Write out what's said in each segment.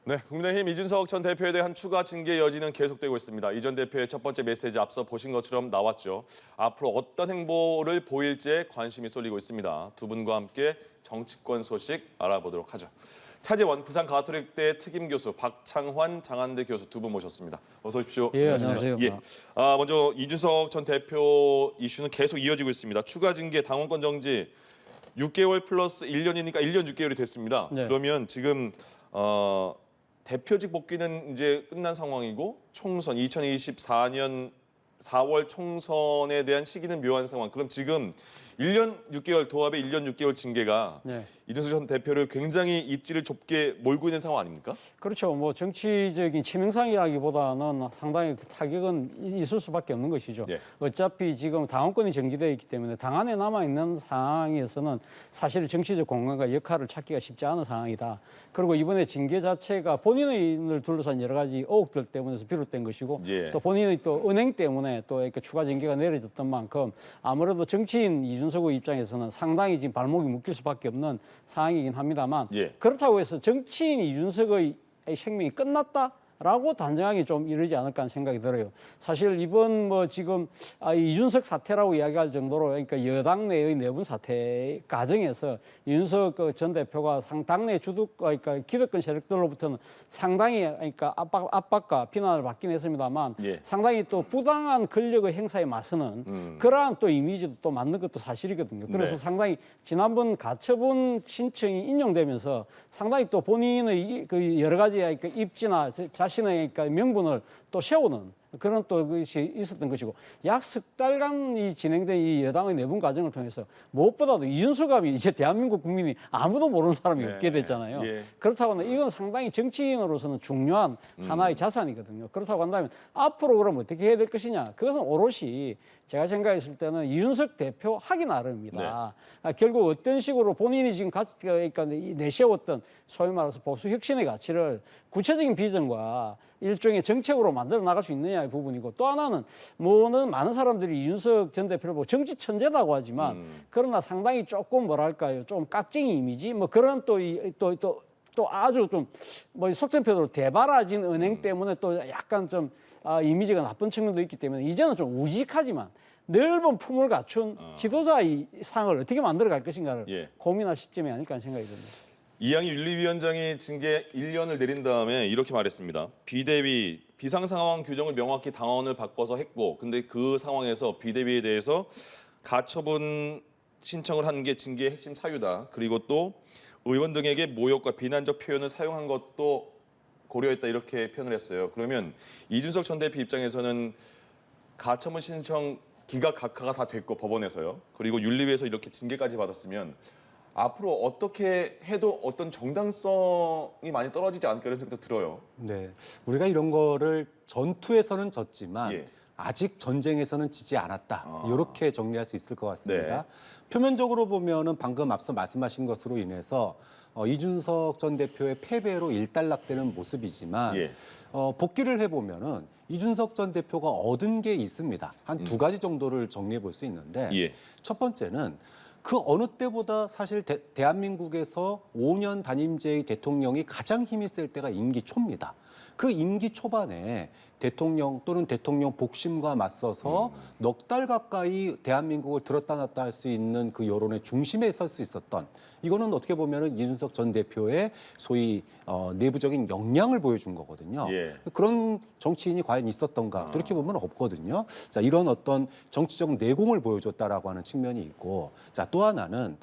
네, 국민의힘 이준석 전 대표에 대한 추가 징계 여지는 계속되고 있습니다. 이 전 대표의 첫 번째 메시지 앞서 보신 것처럼 나왔죠. 앞으로 어떤 행보를 보일지에 관심이 쏠리고 있습니다. 두 분과 함께 정치권 소식 알아보도록 하죠. 차재원 부산 가톨릭대 특임 교수, 박창환 장한대 교수 두 분 모셨습니다. 어서 오십시오. 예, 안녕하세요. 예. 먼저 이준석 전 대표 이슈는 계속 이어지고 있습니다. 추가 징계, 당원권 정지 6개월 플러스 1년이니까 1년 6개월이 됐습니다. 네. 그러면 지금 대표직 복귀는 이제 끝난 상황이고 총선 2024년 4월 총선에 대한 시기는 묘한 상황. 그럼 지금 1년 6개월 도합의 1년 6개월 징계가 네. 이준석 전 대표를 굉장히 입지를 좁게 몰고 있는 상황 아닙니까? 그렇죠. 뭐 정치적인 치명상이라기보다는 상당히 그 타격은 있을 수밖에 없는 것이죠. 예. 어차피 지금 당원권이 정지되어 있기 때문에 당 안에 남아 있는 상황에서는 사실 정치적 공간과 역할을 찾기가 쉽지 않은 상황이다. 그리고 이번에 징계 자체가 본인을 둘러싼 여러 가지 의혹들 때문에서 비롯된 것이고 예. 또 본인의 또 은행 때문에 또 이렇게 추가 징계가 내려졌던 만큼 아무래도 정치인 이준석의 입장에서는 상당히 지금 발목이 묶일 수밖에 없는 상황이긴 합니다만 예. 그렇다고 해서 정치인 이준석의 생명이 끝났다라고 단정하게 좀 이르지 않을까 하는 생각이 들어요. 사실 이번 뭐 지금 이준석 사태라고 이야기할 정도로 그러니까 여당 내의 내분 사태 과정에서 이준석 전 대표가 당내 주득 그러니까 기득권 세력들로부터는 상당히 그러니까 압박과 비난을 받긴 했습니다만 예. 상당히 또 부당한 권력의 행사에 맞서는 그러한 또 이미지도 또 만든 것도 사실이거든요. 그래서 네. 상당히 지난번 가처분 신청이 인용되면서 상당히 또 본인의 그 여러 가지 그러니까 입지나 자신의 그러니까 명분을 또 세우는 그런 또 것이 있었던 것이고 약 석 달간 이 진행된 이 여당의 내분 과정을 통해서 무엇보다도 이준석이 이제 대한민국 국민이 아무도 모르는 사람이 네. 없게 됐잖아요. 예. 그렇다고 하면 이건 상당히 정치인으로서는 중요한 하나의 자산이거든요. 그렇다고 한다면 앞으로 그럼 어떻게 해야 될 것이냐? 그것은 오롯이 제가 생각했을 때는 이준석 대표 하기 나름입니다. 결국 어떤 식으로 본인이 지금 그러니까 내세웠던 소위 말해서 보수 혁신의 가치를 구체적인 비전과 일종의 정책으로 만들어 나갈 수 있느냐의 부분이고 또 하나는 뭐는 많은 사람들이 이준석 전 대표를 보고 정치 천재라고 하지만 그러나 상당히 조금 뭐랄까요 좀 깍쟁이 이미지 뭐 그런 또 아주 좀 뭐 속된 표현으로 대바라진 은행 때문에 또 약간 좀 이미지가 나쁜 측면도 있기 때문에 이제는 좀 우직하지만 넓은 품을 갖춘 지도자의 상을 어떻게 만들어 갈 것인가를 예. 고민할 시점이 아닐까 하는 생각이 듭니다. 이양희 윤리위원장이 징계 1년을 내린 다음에 이렇게 말했습니다. 비대위 비상상황 규정을 명확히 당원을 바꿔서 했고 근데 그 상황에서 비대위에 대해서 가처분 신청을 한 게 징계의 핵심 사유다. 그리고 또 의원 등에게 모욕과 비난적 표현을 사용한 것도 고려했다 이렇게 표현을 했어요. 그러면 이준석 전 대표 입장에서는 가처분 신청 기각각하가 다 됐고 법원에서요. 그리고 윤리위에서 이렇게 징계까지 받았으면 앞으로 어떻게 해도 어떤 정당성이 많이 떨어지지 않을까 이런 생각도 들어요. 네, 우리가 이런 거를 전투에서는 졌지만 예. 아직 전쟁에서는 지지 않았다. 이렇게 정리할 수 있을 것 같습니다. 네. 표면적으로 보면은 방금 앞서 말씀하신 것으로 인해서 이준석 전 대표의 패배로 일단락되는 모습이지만 예. 복귀를 해보면은 이준석 전 대표가 얻은 게 있습니다. 한 두 가지 정도를 정리해 볼 수 있는데 예. 첫 번째는 그 어느 때보다 사실 대한민국에서 5년 단임제의 대통령이 가장 힘이 셀 때가 임기 초입니다. 그 임기 초반에 대통령 또는 대통령 복심과 맞서서 넉 달 가까이 대한민국을 들었다 놨다 할 수 있는 그 여론의 중심에 설 수 있었던 이거는 어떻게 보면은 이준석 전 대표의 소위 내부적인 역량을 보여준 거거든요. 예. 그런 정치인이 과연 있었던가 그렇게 보면 없거든요. 자, 이런 어떤 정치적 내공을 보여줬다라고 하는 측면이 있고, 자, 또 하나는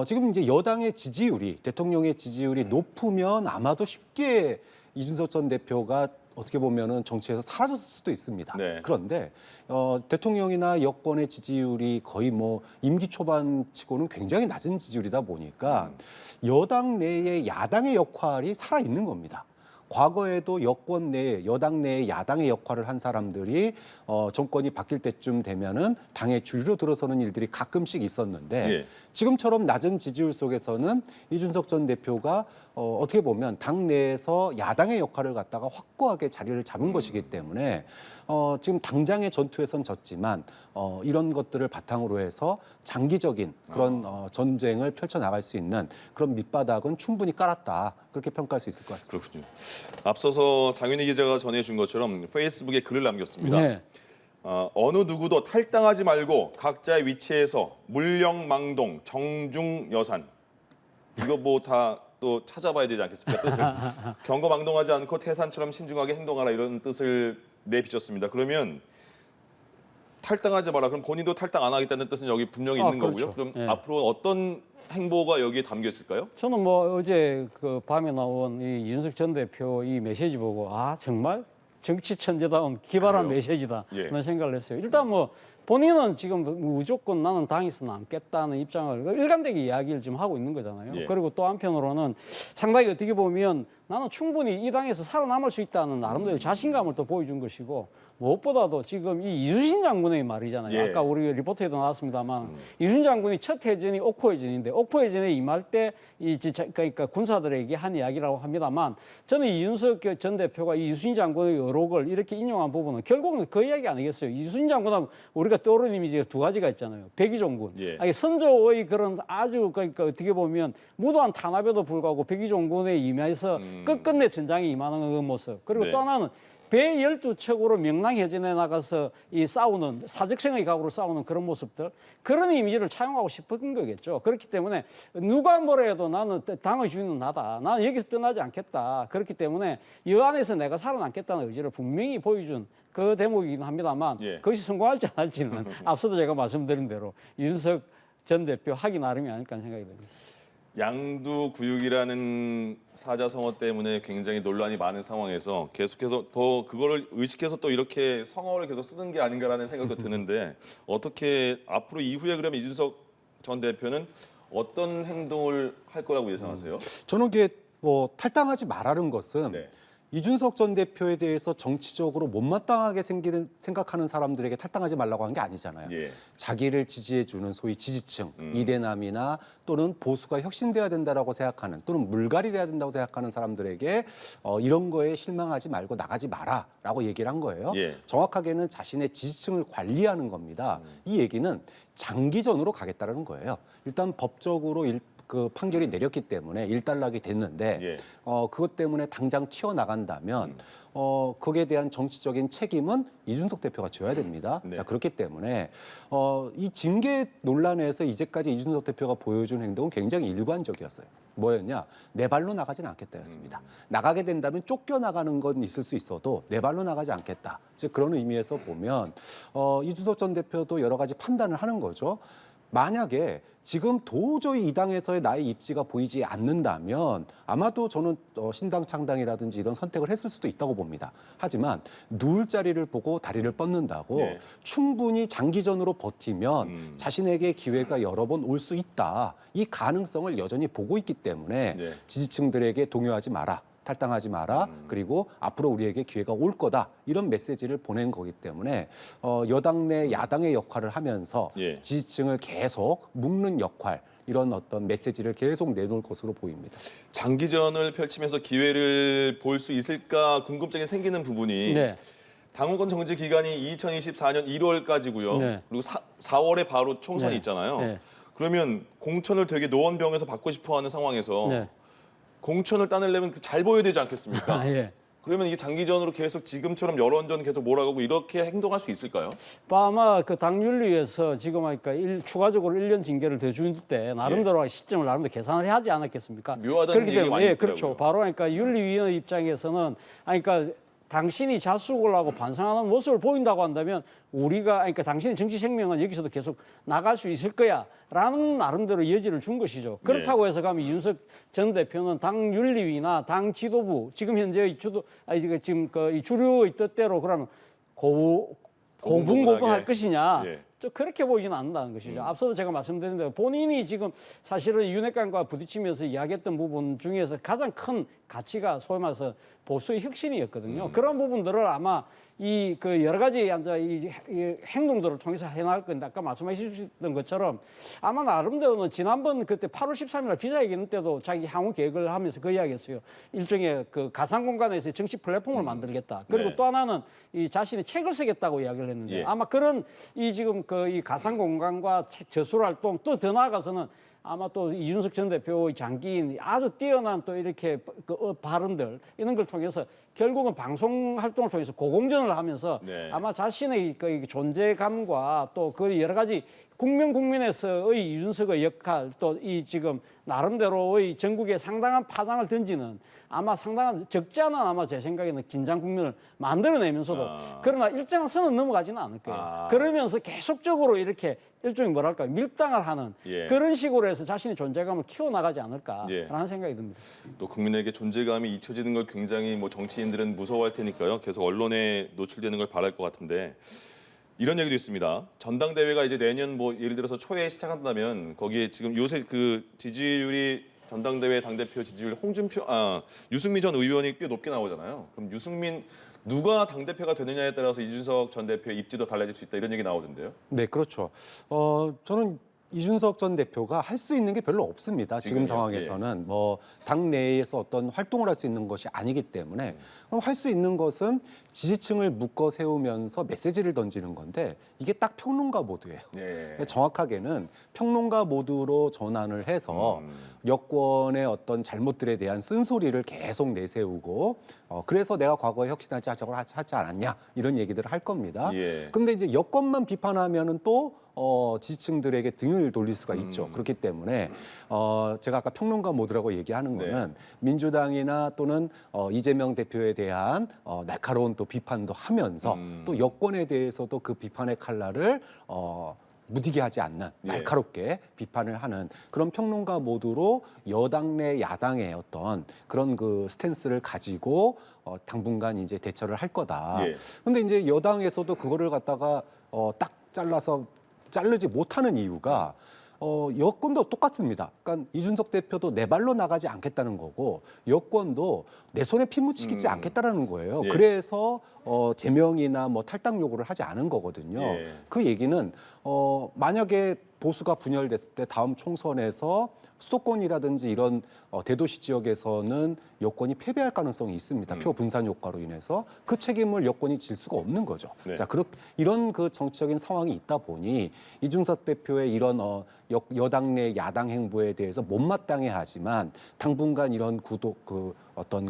지금 이제 여당의 지지율이 대통령의 지지율이 높으면 아마도 쉽게 이준석 전 대표가 어떻게 보면은 정치에서 사라졌을 수도 있습니다. 네. 그런데 대통령이나 여권의 지지율이 거의 뭐 임기 초반치고는 굉장히 낮은 지지율이다 보니까 여당 내의 야당의 역할이 살아 있는 겁니다. 과거에도 여권 내에 여당 내에 야당의 역할을 한 사람들이 정권이 바뀔 때쯤 되면은 당의 주류로 들어서는 일들이 가끔씩 있었는데 예. 지금처럼 낮은 지지율 속에서는 이준석 전 대표가 어떻게 보면 당 내에서 야당의 역할을 갖다가 확고하게 자리를 잡은 것이기 때문에 지금 당장의 전투에선 졌지만 이런 것들을 바탕으로 해서 장기적인 그런 전쟁을 펼쳐나갈 수 있는 그런 밑바닥은 충분히 깔았다. 그렇게 평가할 수 있을 것 같습니다. 그렇군요. 앞서서 장윤희 기자가 전해준 것처럼 페이스북에 글을 남겼습니다. 네. 어느 누구도 탈당하지 말고 각자의 위치에서 물령망동 정중여산 이거 뭐 다 또 찾아봐야 되지 않겠습니까? 뜻을 경거망동하지 않고 태산처럼 신중하게 행동하라 이런 뜻을 내비쳤습니다. 그러면 탈당하지 마라. 그럼 본인도 탈당 안 하겠다는 뜻은 여기 분명히 있는 그렇죠. 거고요. 그럼 예. 앞으로 어떤 행보가 여기에 담겨 있을까요? 저는 뭐 어제 그 밤에 나온 이 이준석 전 대표 이 메시지 보고 아 정말 정치 천재다운 기발한 그래요? 메시지다 예. 그런 생각을 했어요. 일단 뭐 본인은 지금 무조건 나는 당에서 남겠다는 입장을 일관되게 이야기를 지금 하고 있는 거잖아요. 예. 그리고 또 한편으로는 상당히 어떻게 보면 나는 충분히 이 당에서 살아남을 수 있다는 나름대로 자신감을 또 보여준 것이고 무엇보다도 지금 이 이순신 장군의 말이잖아요. 예. 아까 우리 리포트에도 나왔습니다만 이순신 장군이 첫 해전이 옥포해전인데 옥포해전에 임할 때 그러니까 군사들에게 한 이야기라고 합니다만 저는 이준석 전 대표가 이 이순신 장군의 의록을 이렇게 인용한 부분은 결국은 그 이야기 아니겠어요. 이순신 장군하면 우리가 떠오르는 이미지가 두 가지가 있잖아요. 백의종군. 예. 아니, 선조의 그런 아주 그러니까 어떻게 보면 무도한 탄압에도 불구하고 백의종군에 임해서 끝끝내 전장에 임하는 그 모습. 그리고 네. 또 하나는 배 12척으로 명랑해전에 나가서 이 싸우는 사적생의 각오로 싸우는 그런 모습들 그런 이미지를 차용하고 싶은 거겠죠. 그렇기 때문에 누가 뭐라 해도 나는 당의 주인은 나다. 나는 여기서 떠나지 않겠다. 그렇기 때문에 이 안에서 내가 살아남겠다는 의지를 분명히 보여준 그 대목이긴 합니다만 예. 그것이 성공할지 안 할지는 앞서도 제가 말씀드린 대로 윤석 전 대표 하기 나름이 아닐까 하는 생각이 듭니다. 양두구육이라는 사자성어 때문에 굉장히 논란이 많은 상황에서 계속해서 더 그거를 의식해서 또 이렇게 성어를 계속 쓰는 게 아닌가라는 생각도 드는데 어떻게 앞으로 이후에 그러면 이준석 전 대표는 어떤 행동을 할 거라고 예상하세요? 저는 이게 뭐 탈당하지 말라는 것은 네. 이준석 전 대표에 대해서 정치적으로 못마땅하게 생각하는 사람들에게 탈당하지 말라고 한 게 아니잖아요. 예. 자기를 지지해주는 소위 지지층, 이대남이나 또는 보수가 혁신돼야 된다라고 생각하는 또는 물갈이 돼야 된다고 생각하는 사람들에게 이런 거에 실망하지 말고 나가지 마라라고 얘기를 한 거예요. 예. 정확하게는 자신의 지지층을 관리하는 겁니다. 이 얘기는 장기전으로 가겠다라는 거예요. 일단 법적으로 그 판결이 내렸기 때문에 일단락이 됐는데 예. 그것 때문에 당장 튀어나간다면 거기에 대한 정치적인 책임은 이준석 대표가 져야 됩니다. 네. 자, 그렇기 때문에 이 징계 논란에서 이제까지 이준석 대표가 보여준 행동은 굉장히 일관적이었어요. 뭐였냐? 내 발로 나가지는 않겠다였습니다. 나가게 된다면 쫓겨나가는 건 있을 수 있어도 내 발로 나가지 않겠다. 즉 그런 의미에서 보면 이준석 전 대표도 여러 가지 판단을 하는 거죠. 만약에 지금 도저히 이 당에서의 나의 입지가 보이지 않는다면 아마도 저는 신당 창당이라든지 이런 선택을 했을 수도 있다고 봅니다. 하지만 누울 자리를 보고 다리를 뻗는다고 예. 충분히 장기전으로 버티면 자신에게 기회가 여러 번 올 수 있다. 이 가능성을 여전히 보고 있기 때문에 네. 지지층들에게 동요하지 마라. 탈당하지 마라. 그리고 앞으로 우리에게 기회가 올 거다. 이런 메시지를 보낸 거기 때문에 여당 내 야당의 역할을 하면서 예. 지지층을 계속 묶는 역할 이런 어떤 메시지를 계속 내놓을 것으로 보입니다. 장기전을 펼치면서 기회를 볼 수 있을까 궁금증이 생기는 부분이 네. 당원권 정지 기간이 2024년 1월까지고요. 네. 그리고 4월에 바로 총선이 네. 있잖아요. 네. 그러면 공천을 되게 노원병에서 받고 싶어하는 상황에서 네. 공천을 따내려면 잘 보여야 되지 않겠습니까? 아, 예. 그러면 이게 장기전으로 계속 지금처럼 여론전 계속 몰아가고 이렇게 행동할 수 있을까요? 아마 그 당윤리에서 지금 하니까 추가적으로 1년 징계를 더 준 때 나름대로 시점을 나름대로 계산을 하지 않았겠습니까? 묘하다는 그렇기 얘기가 때문에 많이 예, 있더라고요. 그렇죠. 바로 그러니까 윤리위원회 입장에서는 그러니까 당신이 자숙을 하고 반성하는 모습을 보인다고 한다면 우리가 그러니까 당신의 정치 생명은 여기서도 계속 나갈 수 있을 거야라는 나름대로 여지를 준 것이죠. 그렇다고 해서 가면 이준석 전 대표는 당 윤리위나 당 지도부 지금 현재 지금 이 주류의 뜻대로 그러면 고분고분할 것이냐? 예. 좀 그렇게 보이지는 않는다는 것이죠. 앞서도 제가 말씀드린 대로 본인이 지금 사실은 윤핵관과 부딪히면서 이야기했던 부분 중에서 가장 큰 가치가 소위 말해서 보수의 혁신이었거든요. 그런 부분들을 아마 이 그 여러 가지 이 행동들을 통해서 해나갈 건데 아까 말씀하셨던 것처럼 아마 나름대로는 지난번 그때 8월 13일 기자회견 때도 자기 향후 계획을 하면서 그 이야기했어요. 일종의 그 가상 공간에서 정치 플랫폼을 만들겠다. 그리고 네. 또 하나는 이 자신이 책을 쓰겠다고 이야기를 했는데 예. 아마 그런 이 지금 그 이 가상 공간과 저술 활동 또 더 나아가서는 아마 또 이준석 전 대표의 장기인 아주 뛰어난 또 이렇게 그 발언들 이런 걸 통해서 결국은 방송 활동을 통해서 고공전을 하면서 네. 아마 자신의 그 존재감과 또 그 여러 가지 국민에서의 이준석의 역할 또 이 지금 나름대로의 전국에 상당한 파장을 던지는 아마 상당한 적지 않은 아마 제 생각에는 긴장 국면을 만들어내면서도 그러나 일정한 선은 넘어가지는 않을 거예요. 그러면서 계속적으로 이렇게 일종의 뭐랄까 밀당을 하는 예. 그런 식으로 해서 자신의 존재감을 키워나가지 않을까라는 예. 생각이 듭니다. 또 국민에게 존재감이 잊혀지는 걸 굉장히 뭐 정치인들은 무서워할 테니까요. 계속 언론에 노출되는 걸 바랄 것 같은데 이런 얘기도 있습니다. 전당대회가 이제 내년 뭐 예를 들어서 초에 시작한다면 거기에 지금 요새 그 지지율이 전당대회 당대표 지지율 유승민 전 의원이 꽤 높게 나오잖아요. 그럼 유승민 누가 당대표가 되느냐에 따라서 이준석 전 대표의 입지도 달라질 수 있다 이런 얘기 나오던데요. 네, 그렇죠. 저는 이준석 전 대표가 할 수 있는 게 별로 없습니다. 지금 지금요? 상황에서는 뭐 당 내에서 어떤 활동을 할 수 있는 것이 아니기 때문에 그럼 할 수 있는 것은 지지층을 묶어 세우면서 메시지를 던지는 건데 이게 딱 평론가 모드예요. 예. 정확하게는 평론가 모드로 전환을 해서 여권의 어떤 잘못들에 대한 쓴소리를 계속 내세우고 그래서 내가 과거에 혁신하지 하지 않았냐 이런 얘기들을 할 겁니다. 예. 근데 이제 여권만 비판하면은 또 지지층들에게 등을 돌릴 수가 있죠. 그렇기 때문에 제가 아까 평론가 모드라고 얘기하는 거는 민주당이나 또는 이재명 대표에 대한 날카로운 또 비판도 하면서 또 여권에 대해서도 그 비판의 칼날을 무디게 하지 않는 날카롭게 비판을 하는 그런 평론가 모드로 여당 내 야당의 어떤 그런 그 스탠스를 가지고 당분간 이제 대처를 할 거다. 예. 근데 이제 여당에서도 그거를 갖다가 딱 잘라서 자르지 못하는 이유가 여권도 똑같습니다. 그러니까 이준석 대표도 내 발로 나가지 않겠다는 거고 여권도 내 손에 피 묻히지 않겠다라는 거예요. 예. 그래서 제명이나 뭐 탈당 요구를 하지 않은 거거든요. 예. 그 얘기는 만약에 보수가 분열됐을 때 다음 총선에서 수도권이라든지 이런 대도시 지역에서는 여권이 패배할 가능성이 있습니다. 표 분산 효과로 인해서 그 책임을 여권이 질 수가 없는 거죠. 네. 자, 이런 그 정치적인 상황이 있다 보니 이준석 대표의 이런 여당 내 야당 행보에 대해서 못마땅해하지만 당분간 이런 어떤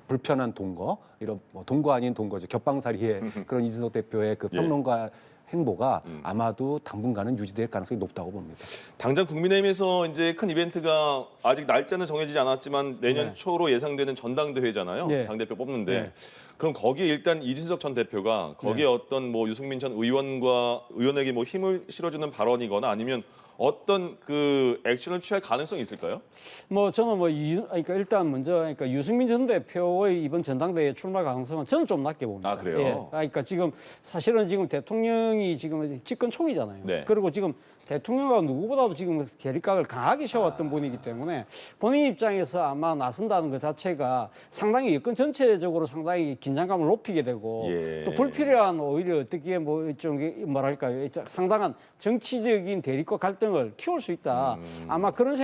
불편한 동거 이런 동거 아닌 동거죠. 겹방사리의 그런 이준석 대표의 그 평론가 행보가 아마도 당분간은 유지될 가능성이 높다고 봅니다. 당장 국민의힘에서 이제 큰 이벤트가 아직 날짜는 정해지지 않았지만 내년 초로 예상되는 전당대회잖아요. 네. 당대표 뽑는데 네. 그럼 거기에 일단 이준석 전 대표가 거기에 어떤 뭐 유승민 전 의원에게 뭐 힘을 실어주는 발언이거나 아니면 어떤 그 액션을 취할 가능성이 있을까요? 뭐 저는 그러니까 일단 먼저 그러니까 유승민 전 대표의 이번 전당대회 출마 가능성은 저는 좀 낮게 봅니다. 아, 그래요? 예. 그러니까 지금 사실은 지금 대통령이 지금 집권 초기잖아요. 네. 그리고 지금 대통령과 누구보다도 지금 계리각을 강하게 세웠던 분이기 때문에 본인 입장에서 아마 나선다는 것 자체가 상당히 여권 전체적으로 상당히 긴장감을 높이게 되고 예. 또 불필요한 오히려 어떻게 뭐 좀 뭐랄까요 상당한 정치적인 대립과 갈등을 키울 수 있다. 아마 그런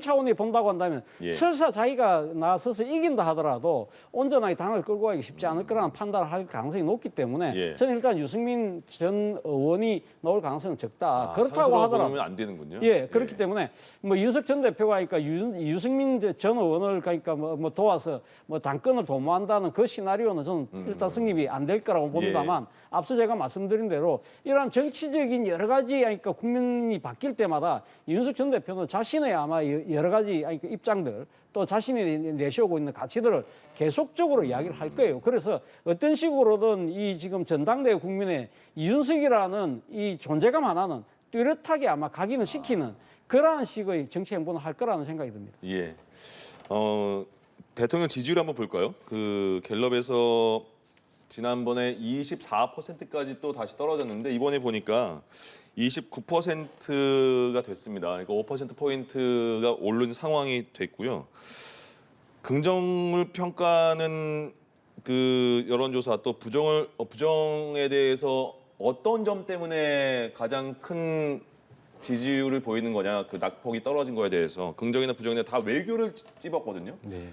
차원에 본다고 한다면 예. 설사 자기가 나서서 이긴다 하더라도 온전하게 당을 끌고 가기 쉽지 않을 거라는 판단을 할 가능성이 높기 때문에 예. 저는 일단 유승민 전 의원이 나올 가능성은 적다. 그렇다고 상수로 하더라도 보면 안 되는군요. 예, 그렇기 때문에 뭐 윤석 전 대표가 그러니까 유승민 전 의원을 그러니까 뭐 도와서 뭐 당권을 도모한다는 그 시나리오는 저는 일단 성립이 안 될 거라고 봅니다만 앞서 제가 말씀드린 대로 이러한 정치적인 여러 가지 그러니까 국민이 바뀔 때마다 윤석 전 대표는 자신의 아마 여러 가지 그러니까 입장들 또 자신이 내세우고 있는 가치들을 계속적으로 이야기를 할 거예요. 그래서 어떤 식으로든 이 지금 전당대회 국민의 이준석이라는 이 존재감 하나는 뚜렷하게 아마 각인을 시키는 그러한 식의 정치 행보는 할 거라는 생각이 듭니다. 예. 대통령 지지율 한번 볼까요? 그 갤럽에서 지난번에 24%까지 또 다시 떨어졌는데 이번에 보니까 29%가 됐습니다. 그러니까 5%포인트가 오른 상황이 됐고요. 긍정을 평가는 그 여론조사 또 부정에 대해서 어떤 점 때문에 가장 큰 지지율을 보이는 거냐, 그 낙폭이 떨어진 거에 대해서 긍정이나 부정이나 다 외교를 찝었거든요. 네.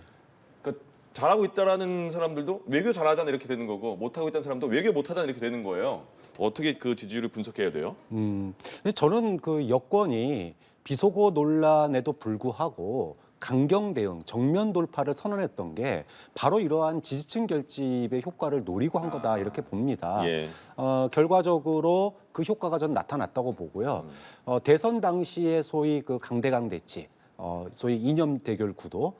그러니까 잘하고 있다라는 사람들도 외교 잘하잖아 이렇게 되는 거고 못하고 있다는 사람도 외교 못하잖아 이렇게 되는 거예요. 어떻게 그 지지율을 분석해야 돼요? 근데 저는 그 여권이 비속어 논란에도 불구하고 강경 대응, 정면 돌파를 선언했던 게 바로 이러한 지지층 결집의 효과를 노리고 한 거다 이렇게 봅니다. 예. 결과적으로 그 효과가 전 나타났다고 보고요. 대선 당시에 소위 그 강대강 대치, 소위 이념 대결 구도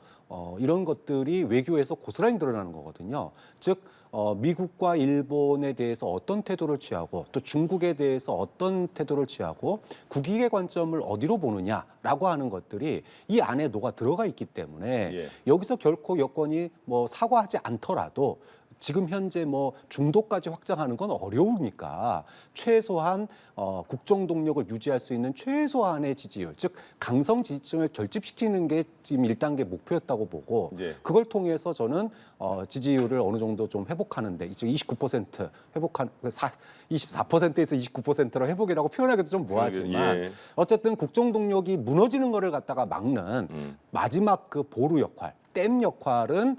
이런 것들이 외교에서 고스란히 드러나는 거거든요. 즉 미국과 일본에 대해서 어떤 태도를 취하고 또 중국에 대해서 어떤 태도를 취하고 국익의 관점을 어디로 보느냐라고 하는 것들이 이 안에 녹아 들어가 있기 때문에 예. 여기서 결코 여권이 뭐 사과하지 않더라도 지금 현재 뭐 중도까지 확장하는 건 어려우니까 최소한 국정 동력을 유지할 수 있는 최소한의 지지율, 즉 강성 지지층을 결집시키는 게 지금 1단계 목표였다고 보고 예. 그걸 통해서 저는 지지율을 어느 정도 좀 회복하는데 지금 29% 회복한 24%에서 29%로 회복이라고 표현하기도 좀 뭐하지만 예. 어쨌든 국정 동력이 무너지는 거를 갖다가 막는 마지막 그 보루 역할. 댐 역할은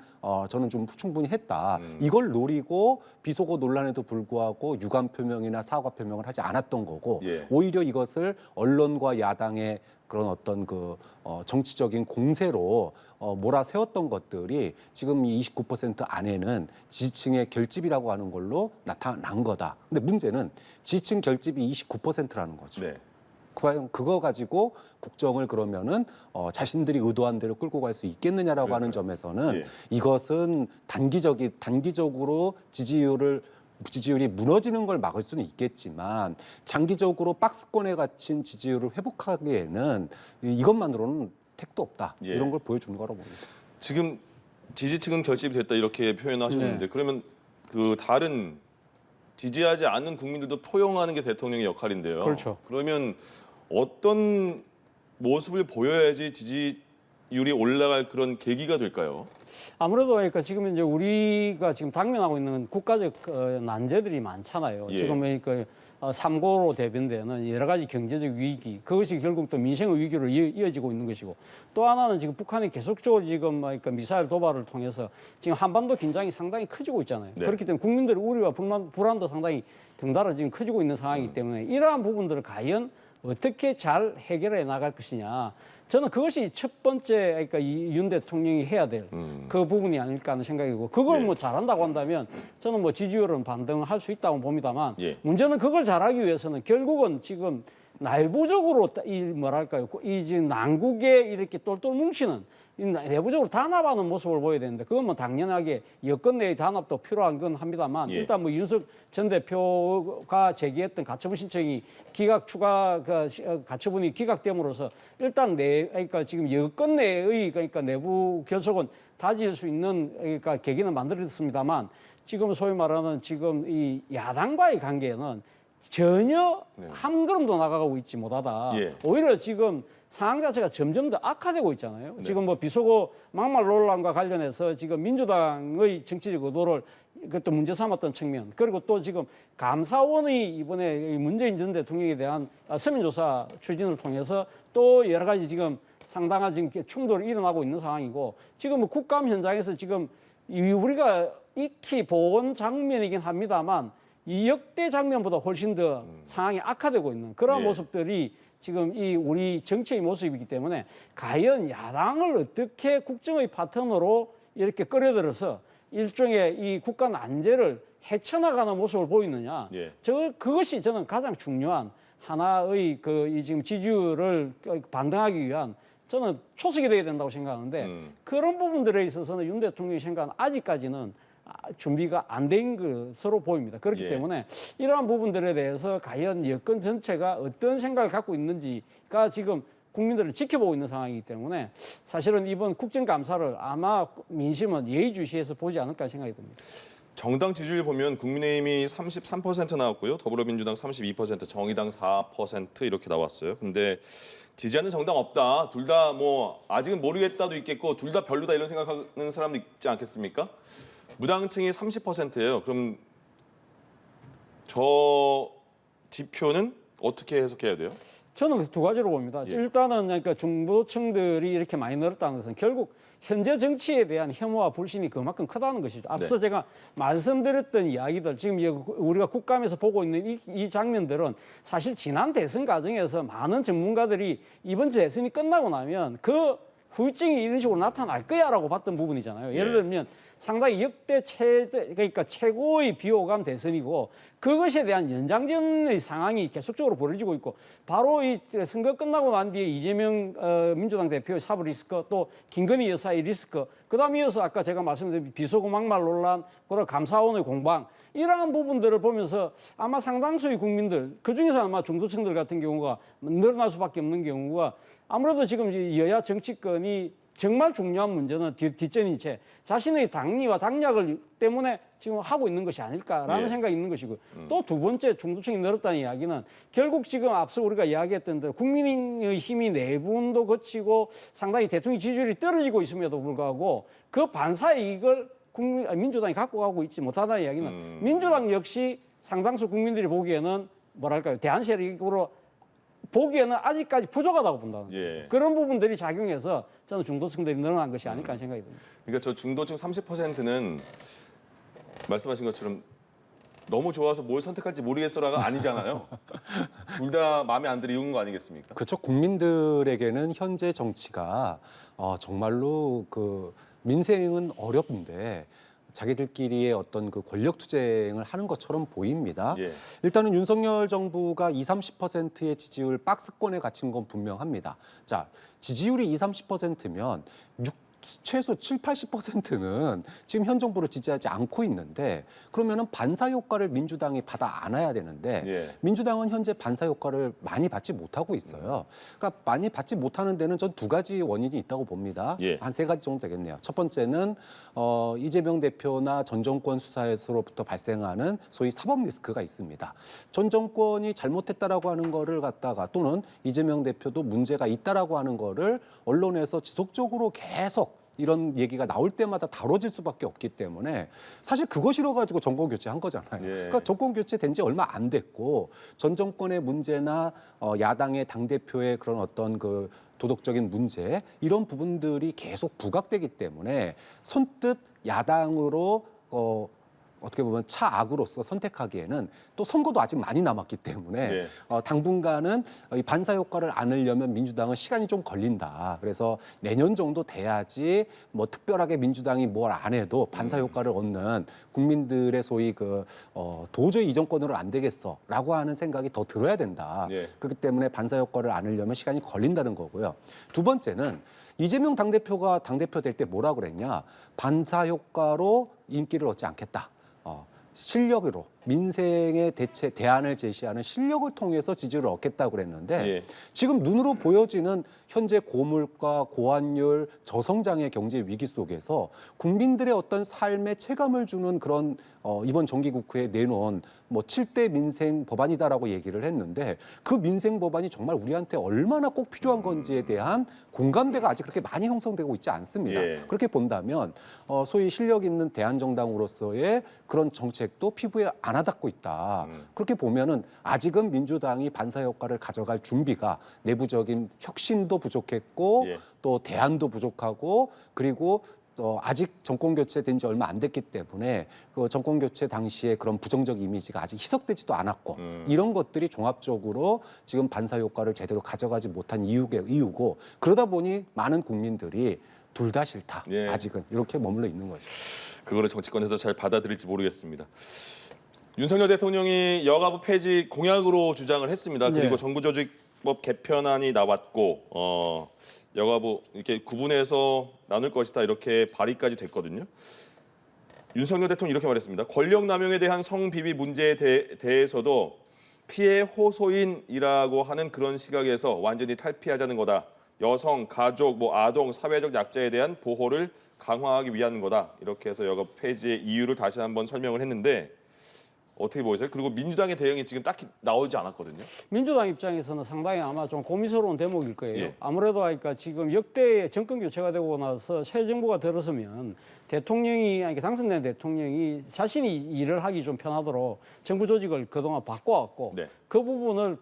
저는 좀 충분히 했다. 이걸 노리고 비속어 논란에도 불구하고 유감 표명이나 사과 표명을 하지 않았던 거고 예. 오히려 이것을 언론과 야당의 그런 어떤 그 정치적인 공세로 몰아세웠던 것들이 지금 이 29% 안에는 지지층의 결집이라고 하는 걸로 나타난 거다. 근데 문제는 지지층 결집이 29%라는 거죠. 네. 과연 그거 가지고 국정을 그러면은 자신들이 의도한 대로 끌고 갈 수 있겠느냐라고 하는 점에서는 예. 이것은 단기적으로 지지율이 무너지는 걸 막을 수는 있겠지만 장기적으로 박스권에 갇힌 지지율을 회복하기에는 이것만으로는 택도 없다. 예. 이런 걸 보여주는 거라고 봅니다. 지금 지지층은 결집이 됐다 이렇게 표현하셨는데 그러면 그 다른 지지하지 않는 국민들도 포용하는 게 대통령의 역할인데요. 그렇죠. 그러면 어떤 모습을 보여야지 지지율이 올라갈 그런 계기가 될까요? 아무래도 그러니까 지금 이제 우리가 지금 당면하고 있는 국가적 난제들이 많잖아요. 예. 지금 그러니까 삼고로 대변되는 여러 가지 경제적 위기, 그것이 결국 또 민생의 위기로 이어지고 있는 것이고, 또 하나는 지금 북한이 계속적으로 지금 그러니까 미사일 도발을 통해서 지금 한반도 긴장이 상당히 커지고 있잖아요. 네. 그렇기 때문에 국민들의 우려와 불안도 상당히 덩달아 지금 커지고 있는 상황이기 때문에 이러한 부분들을 과연 어떻게 잘 해결해 나갈 것이냐. 저는 그것이 첫 번째, 그러니까 윤 대통령이 해야 될 그 부분이 아닐까 하는 생각이고, 그걸 예. 뭐 잘한다고 한다면 저는 뭐 지지율은 반등할 수 있다고 봅니다만, 예. 문제는 그걸 잘하기 위해서는 결국은 지금 내부적으로 이 뭐랄까요, 이 지금 난국에 이렇게 똘똘 뭉치는 이 내부적으로 단합하는 모습을 보여야 되는데, 그건 뭐 당연하게 여권 내의 단합도 필요한 건 합니다만, 예. 일단 뭐 윤석 전 대표가 제기했던 가처분 신청이 가처분이 기각됨으로써 일단 그러니까 지금 여권 내의 그러니까 내부 결속은 다질 수 있는 그러니까 계기는 만들어졌습니다만, 지금 소위 말하는 지금 이 야당과의 관계는 전혀 한 걸음도 나가고 있지 못하다. 예. 오히려 지금 상황 자체가 점점 더 악화되고 있잖아요. 지금 뭐 비속어 막말 논란과 관련해서 지금 민주당의 정치적 의도를 그것도 문제 삼았던 측면, 그리고 또 지금 감사원의 이번에 문재인 전 대통령에 대한 서면조사 추진을 통해서 또 여러 가지 지금 상당한 지금 충돌이 일어나고 있는 상황이고, 지금 뭐 국감 현장에서 지금 우리가 익히 본 장면이긴 합니다만 이 역대 장면보다 훨씬 더 상황이 악화되고 있는 그런 예. 모습들이 지금 이 우리 정치의 모습이기 때문에 과연 야당을 어떻게 국정의 파트너로 이렇게 끌어들여서 일종의 이 국가 난제를 헤쳐나가는 모습을 보이느냐. 예. 그것이 저는 가장 중요한 하나의 이 지금 지지율을 반등하기 위한 저는 초석이 돼야 된다고 생각하는데 그런 부분들에 있어서는 윤 대통령이 생각하는 아직까지는 준비가 안 된 것으로 보입니다. 그렇기 예. 때문에 이러한 부분들에 대해서 과연 여권 전체가 어떤 생각을 갖고 있는지가 지금 국민들을 지켜보고 있는 상황이기 때문에 사실은 이번 국정감사를 아마 민심은 예의주시해서 보지 않을까 생각이 듭니다. 정당 지지율 보면 국민의힘이 33% 나왔고요. 더불어민주당 32%, 정의당 4% 이렇게 나왔어요. 근데 지지하는 정당 없다. 둘 다 뭐 아직은 모르겠다도 있겠고 둘 다 별로다 이런 생각하는 사람도 있지 않겠습니까? 무당층이 30%예요. 그럼 저 지표는 어떻게 해석해야 돼요? 저는 두 가지로 봅니다. 예. 일단은 그러니까 중도층들이 이렇게 많이 늘었다는 것은 결국 현재 정치에 대한 혐오와 불신이 그만큼 크다는 것이죠. 앞서 제가 말씀드렸던 이야기들, 지금 우리가 국감에서 보고 있는 이 장면들은 사실 지난 대선 과정에서 많은 전문가들이 이번 대선이 끝나고 나면 그 후유증이 이런 식으로 나타날 거야라고 봤던 부분이잖아요. 예를 들면 상당히 역대 그러니까 최고의 비호감 대선이고 그것에 대한 연장전의 상황이 계속적으로 벌어지고 있고 바로 이 선거 끝나고 난 뒤에 이재명 민주당 대표의 사법 리스크 또 김건희 여사의 리스크 그다음에 이어서 아까 제가 말씀드린 비속음악말 논란 그리고 감사원의 공방 이러한 부분들을 보면서 아마 상당수의 국민들 그중에서 아마 중도층들 같은 경우가 늘어날 수밖에 없는 경우가 아무래도 지금 여야 정치권이 정말 중요한 문제는 뒷전인 채 자신의 당리와 당략을 때문에 지금 하고 있는 것이 아닐까라는 생각이 있는 것이고 또 두 번째 중도층이 늘었다는 이야기는 결국 지금 앞서 우리가 이야기했던 대로 국민의힘이 내분도 거치고 상당히 대통령 지지율이 떨어지고 있음에도 불구하고 그 반사의 이익을 민주당이 갖고 가고 있지 못하다는 이야기는 민주당 역시 상당수 국민들이 보기에는 뭐랄까요 대안 세력으로 보기에는 아직까지 부족하다고 본다는 거죠. 그런 부분들이 작용해서 저는 중도층들이 늘어난 것이 아닐까 하는 생각이 듭니다. 그러니까 저 중도층 30%는 말씀하신 것처럼 너무 좋아서 뭘 선택할지 모르겠어라가 아니잖아요. 둘 다 마음에 안 들이는 거 아니겠습니까? 그렇죠. 국민들에게는 현재 정치가 정말로 그 민생은 어렵는데 자기들끼리의 어떤 그 권력 투쟁을 하는 것처럼 보입니다. 일단은 윤석열 정부가 20, 30%의 지지율 박스권에 갇힌 건 분명합니다. 자, 지지율이 20, 30%면 최소 7, 80%는 지금 현 정부를 지지하지 않고 있는데 그러면은 반사 효과를 민주당이 받아 안아야 되는데 민주당은 현재 반사 효과를 많이 받지 못하고 있어요. 그러니까 많이 받지 못하는 데는 전 두 가지 원인이 있다고 봅니다. 한 세 가지 정도 되겠네요. 첫 번째는 이재명 대표나 전 정권 수사에서로부터 발생하는 소위 사법 리스크가 있습니다. 전 정권이 잘못했다라고 하는 거를 갖다가 또는 이재명 대표도 문제가 있다라고 하는 거를 언론에서 지속적으로 계속 이런 얘기가 나올 때마다 다뤄질 수밖에 없기 때문에 사실 그거 싫어가지고 정권 교체한 거잖아요. 그러니까 정권 교체된 지 얼마 안 됐고 전 정권의 문제나 야당의 당대표의 그런 어떤 그 도덕적인 문제 이런 부분들이 계속 부각되기 때문에 선뜻 야당으로 어떻게 보면 차악으로서 선택하기에는 또 선거도 아직 많이 남았기 때문에 당분간은 이 반사 효과를 안으려면 민주당은 시간이 좀 걸린다. 그래서 내년 정도 돼야지 뭐 특별하게 민주당이 뭘 안 해도 반사 효과를 얻는 국민들의 소위 그 도저히 이 정권으로 안 되겠어라고 하는 생각이 더 들어야 된다. 그렇기 때문에 반사 효과를 안으려면 시간이 걸린다는 거고요. 두 번째는 이재명 당대표가 당대표 될 때 뭐라 그랬냐? 반사 효과로 인기를 얻지 않겠다. 실력으로 민생의 대안을 제시하는 실력을 통해서 지지를 얻겠다고 그랬는데 지금 눈으로 보여지는 현재 고물가, 고환율, 저성장의 경제 위기 속에서 국민들의 어떤 삶에 체감을 주는 그런 이번 정기국회에 내놓은 뭐 7대 민생 법안이다라고 얘기를 했는데 그 민생 법안이 정말 우리한테 얼마나 꼭 필요한 건지에 대한 공감대가 아직 그렇게 많이 형성되고 있지 않습니다. 그렇게 본다면 소위 실력 있는 대한정당으로서의 그런 정책도 피부에 안 와닿고 있다. 그렇게 보면은 아직은 민주당이 반사 효과를 가져갈 준비가 내부적인 혁신도 부족했고 또 대안도 부족하고 그리고 아직 정권 교체된 지 얼마 안 됐기 때문에 그 정권 교체 당시에 그런 부정적 이미지가 아직 희석되지도 않았고 이런 것들이 종합적으로 지금 반사 효과를 제대로 가져가지 못한 이유고 그러다 보니 많은 국민들이 둘 다 싫다. 아직은 이렇게 머물러 있는 거죠. 그거를 정치권에서 잘 받아들일지 모르겠습니다. 윤석열 대통령이 여가부 폐지 공약으로 주장을 했습니다. 그리고 정부조직법 개편안이 나왔고 여가부 이렇게 구분해서 나눌 것이다 이렇게 발의까지 됐거든요. 윤석열 대통령이 이렇게 말했습니다. 권력 남용에 대한 성비비 문제에 대해서도 피해 호소인이라고 하는 그런 시각에서 완전히 탈피하자는 거다. 여성, 가족, 아동, 사회적 약자에 대한 보호를 강화하기 위한 거다. 이렇게 해서 여가 폐지의 이유를 다시 한번 설명을 했는데 어떻게 보세요? 그리고 민주당의 대응이 지금 딱히 나오지 않았거든요. 민주당 입장에서는 상당히 아마 좀 고민스러운 대목일 거예요. 예. 아무래도 그러니까 지금 역대 정권 교체가 되고 나서 새 정부가 들어서면 대통령이 아니 당선된 대통령이 자신이 일을 하기 좀 편하도록 정부 조직을 그동안 바꿔왔고 네. 그 부분을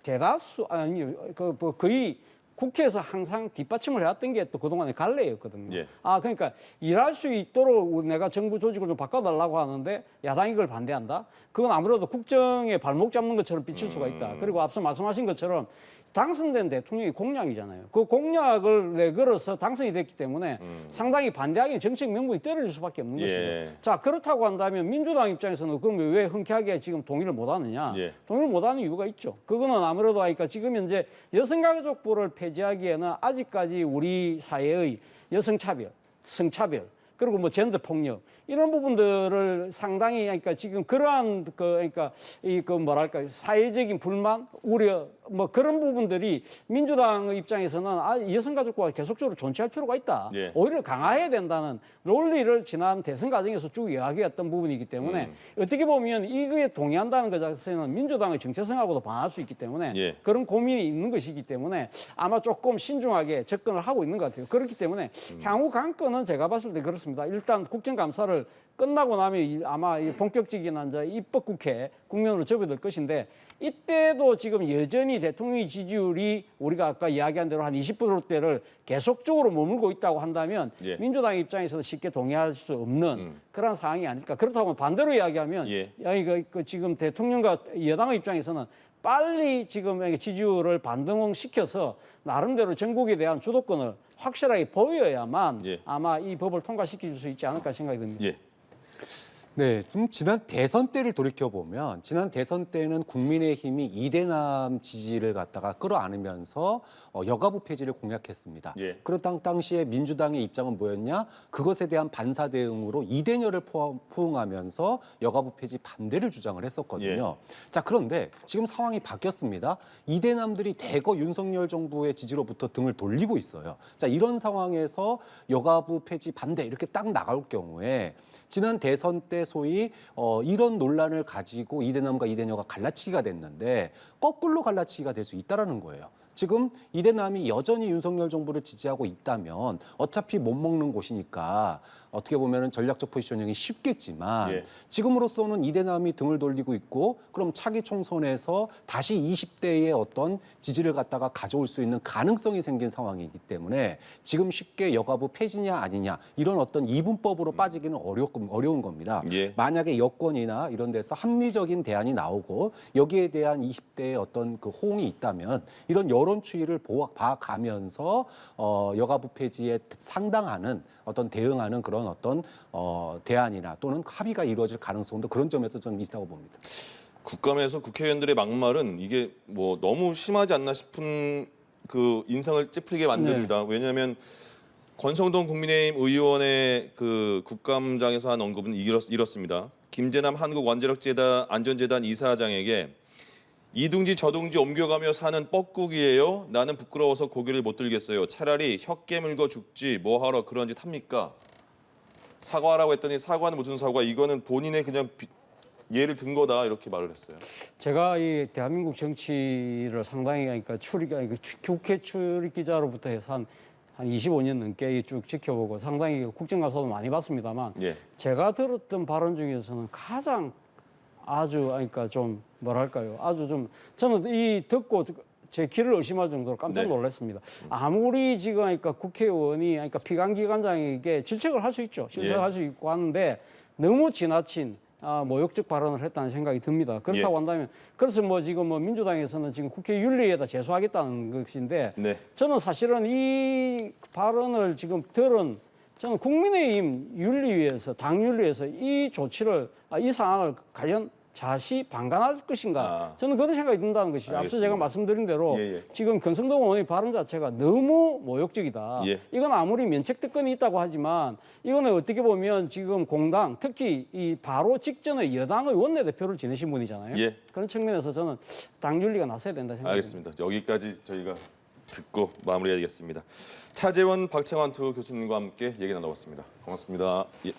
대다수 아니 뭐 거의 국회에서 항상 뒷받침을 해왔던 게 또 그동안의 관례였거든요. 예. 그러니까 일할 수 있도록 내가 정부 조직을 좀 바꿔달라고 하는데 야당이 그걸 반대한다? 그건 아무래도 국정에 발목 잡는 것처럼 비칠 수가 있다. 그리고 앞서 말씀하신 것처럼 당선된 대통령이 공약이잖아요. 그 공약을 내걸어서 당선이 됐기 때문에 상당히 반대하기엔 정책 명분이 떨어질 수밖에 없는 예. 것이죠. 자, 그렇다고 한다면 민주당 입장에서는 그럼 왜 흔쾌하게 지금 동의를 못 하느냐? 예. 동의를 못 하는 이유가 있죠. 그거는 아무래도 그러니까 지금 현재 여성가족부를 폐지하기에는 아직까지 우리 사회의 여성차별, 성차별, 그리고 뭐 젠더 폭력 이런 부분들을 상당히 그러니까 지금 그러한 그러니까 그 뭐랄까 사회적인 불만, 우려 뭐 그런 부분들이 민주당의 입장에서는 여성가족부가 계속적으로 존치할 필요가 있다. 예. 오히려 강화해야 된다는 논리를 지난 대선 과정에서 쭉 이야기했던 부분이기 때문에 어떻게 보면 이거에 동의한다는 것 자체는 민주당의 정체성하고도 반할 수 있기 때문에 예. 그런 고민이 있는 것이기 때문에 아마 조금 신중하게 접근을 하고 있는 것 같아요. 그렇기 때문에 향후 관건은 제가 봤을 때 그렇습니다. 일단 국정감사를 끝나고 나면 아마 본격적인 이제 입법국회 국면으로 접어들 것인데 이때도 지금 여전히 대통령의 지지율이 우리가 아까 이야기한 대로 한 20%대를 계속적으로 머물고 있다고 한다면 예. 민주당 입장에서는 쉽게 동의할 수 없는 그런 상황이 아닐까. 그렇다고 반대로 이야기하면 예. 그 지금 대통령과 여당의 입장에서는 빨리 지금 지지율을 반등시켜서 나름대로 전국에 대한 주도권을 확실하게 보여야만 예. 아마 이 법을 통과시킬 수 있지 않을까 생각이 듭니다. 예. 네, 좀 지난 대선 때를 돌이켜 보면 지난 대선 때는 국민의힘이 이대남 지지를 갖다가 끌어안으면서 여가부 폐지를 공약했습니다. 예. 그런 당시에 민주당의 입장은 뭐였냐? 그것에 대한 반사 대응으로 이대녀를 포옹하면서 여가부 폐지 반대를 주장을 했었거든요. 자, 그런데 지금 상황이 바뀌었습니다. 이대남들이 대거 윤석열 정부의 지지로부터 등을 돌리고 있어요. 자, 이런 상황에서 여가부 폐지 반대 이렇게 딱 나갈 경우에 지난 대선 때 소위 이런 논란을 가지고 이대남과 이대녀가 갈라치기가 됐는데 거꾸로 갈라치기가 될 수 있다라는 거예요. 지금 이대남이 여전히 윤석열 정부를 지지하고 있다면 어차피 못 먹는 곳이니까 어떻게 보면 전략적 포지셔닝이 쉽겠지만 예. 지금으로서는 이대남이 등을 돌리고 있고 그럼 차기 총선에서 다시 20대의 어떤 지지를 갖다가 가져올 수 있는 가능성이 생긴 상황이기 때문에 지금 쉽게 여가부 폐지냐 아니냐 이런 어떤 이분법으로 빠지기는 어려운 겁니다. 예. 만약에 여권이나 이런 데서 합리적인 대안이 나오고 여기에 대한 20대의 어떤 그 호응이 있다면 이런 여론 추이를 봐가면서 여가부 폐지에 상당하는 어떤 대응하는 그런 어떤 대안이나 또는 합의가 이루어질 가능성도 그런 점에서 저는 있다고 봅니다. 국감에서 국회의원들의 막말은 이게 뭐 너무 심하지 않나 싶은 그 인상을 찌푸리게 만듭니다. 왜냐하면 권성동 국민의힘 의원의 그 국감장에서 한 언급은 이렇습니다. 김재남 한국원자력재단 안전재단 이사장에게 이둥지 저둥지 옮겨가며 사는 뻐꾸기예요. 나는 부끄러워서 고개를 못 들겠어요. 차라리 혀 깨물고 죽지 뭐하러 그런 짓 합니까? 사과하라고 했더니 사과는 무슨 사과? 이거는 본인의 그냥 예를 든 거다 이렇게 말을 했어요. 제가 이 대한민국 정치를 상당히 그러니까 국회 출입 기자로부터 해서 한 25년 넘게 쭉 지켜보고 상당히 국정감사도 많이 봤습니다만 예. 제가 들었던 발언 중에서는 가장 아주 그러니까 좀 뭐랄까요? 아주 좀 저는 이 듣고 제 귀를 의심할 정도로 깜짝 놀랐습니다. 아무리 지금 그러니까 국회의원이 그러니까 피감기관장에게 질책을 할 수 있죠. 질책할 수 있고 하는데 너무 지나친 모욕적 발언을 했다는 생각이 듭니다. 그렇다고 한다면 그래서 뭐 지금 뭐 민주당에서는 지금 국회 윤리에다 제소하겠다는 것인데 네. 저는 사실은 이 발언을 지금 들은 저는 국민의힘 윤리위에서 당 윤리에서 이 조치를 이 상황을 과연 자시 방관할 것인가 저는 그런 생각이 든다는 것이죠. 앞서 제가 말씀드린 대로 지금 권성동 의원의 발언 자체가 너무 모욕적이다. 이건 아무리 면책특권이 있다고 하지만 이거는 어떻게 보면 지금 공당 특히 이 바로 직전에 여당의 원내대표를 지내신 분이잖아요. 그런 측면에서 저는 당 윤리가 나서야 된다 생각합니다. 알겠습니다. 여기까지 저희가 듣고 마무리해야겠습니다. 차재원, 박창환 두 교수님과 함께 얘기 나눠봤습니다. 고맙습니다. 예.